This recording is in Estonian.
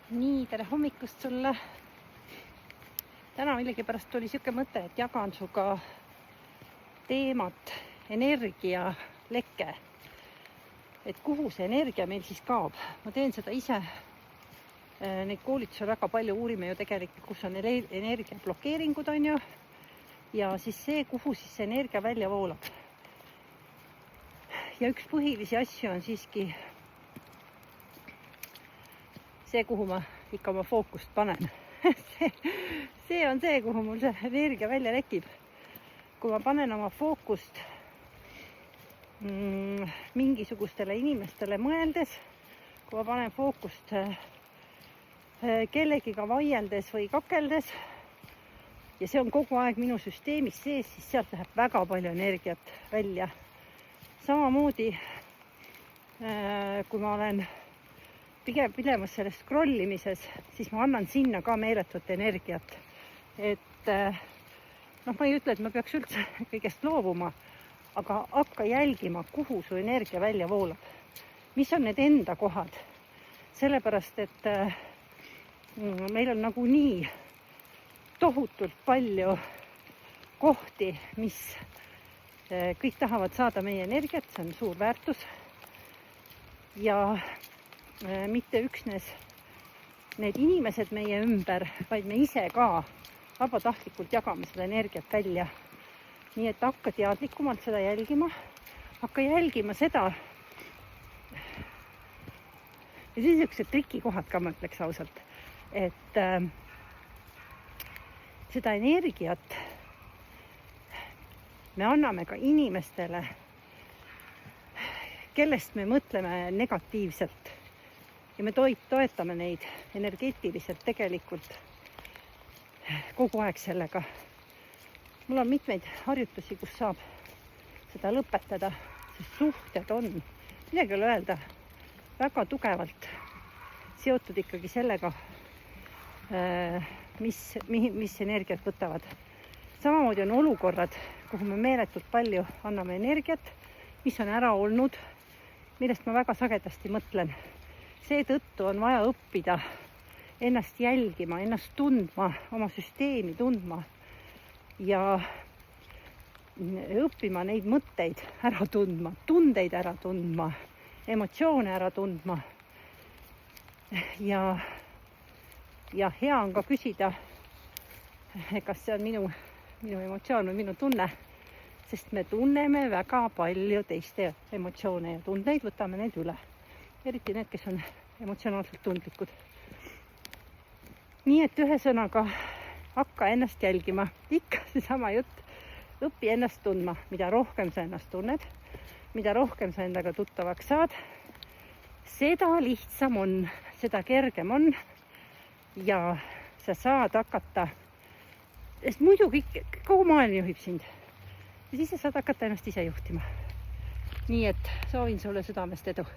Nii, tere hommikust sulle. Täna millegipärast tuli siuke mõte, et jagan suga teemat energialeke. Et kuhu see energia meil siis kaob. Ma teen seda ise. Neid koolitusi väga palju uurime ju tegelikult, kus on energia blokeeringud on ju. Ja siis see, kuhu siis see energia välja voolab. Ja üks põhilisi asju on siiski see, kuhu ma ikka oma fookust panen. see on see, kuhu mul see energia välja lekib. Kui ma panen oma fookust mingisugustele inimestele mõeldes, kui ma panen fookust kellegiga vaieldes või kakeldes ja see on kogu aeg minu süsteemis sees, siis sealt läheb väga palju energiat välja. Samamoodi, kui ma olen pidemas selles scrollimises, siis ma annan sinna ka meeletut energiat. Et ma ei ütle, et ma peaks üldse kõigest loobuma, aga hakka jälgima, kuhu su energia välja voolab. Mis on need enda kohad? Sellepärast, et meil on nagunii tohutult palju kohti, mis kõik tahavad saada meie energiat, see on suur väärtus. Ja mitte üksnes need inimesed meie ümber, vaid me ise ka vabatahtlikult jagame seda energiat välja. Nii et hakka teadlikumalt seda jälgima. Hakka jälgima seda. Ja siis niisugused trikikohad ka, ma ütleks ausalt. Et seda energiat me anname ka inimestele, kellest me mõtleme negatiivselt. Ja me toetame neid energeetiliselt tegelikult kogu aeg sellega. Mul on mitmeid harjutusi, kus saab seda lõpetada, sest suhted on, midagi ei ole öelda, väga tugevalt seotud ikkagi sellega, mis energiat võtavad. Samamoodi on olukorrad, kuhu me meeletult palju anname energiat, mis on ära olnud, millest ma väga sagedasti mõtlen. Seetõttu on vaja õppida ennast jälgima, ennast tundma, oma süsteemi tundma ja õppima neid mõtteid ära tundma, tundeid ära tundma, emotsioone ära tundma. Ja hea on ka küsida, kas see on minu emotsioon või minu tunne, sest me tunneme väga palju teiste emotsioone ja tundeid, võtame need üle. Eriti need, kes on emotsionaalselt tundlikud. Nii et ühesõnaga hakka ennast jälgima. Ikka seesama jutt. Õpi ennast tundma. Mida rohkem sa ennast tunned, mida rohkem sa endaga tuttavaks saad, seda lihtsam on, seda kergem on ja sa saad hakata, sest muidu kogu maailm juhib sind. Ja siis sa saad hakata ennast ise juhtima. Nii et soovin sulle südamest edu.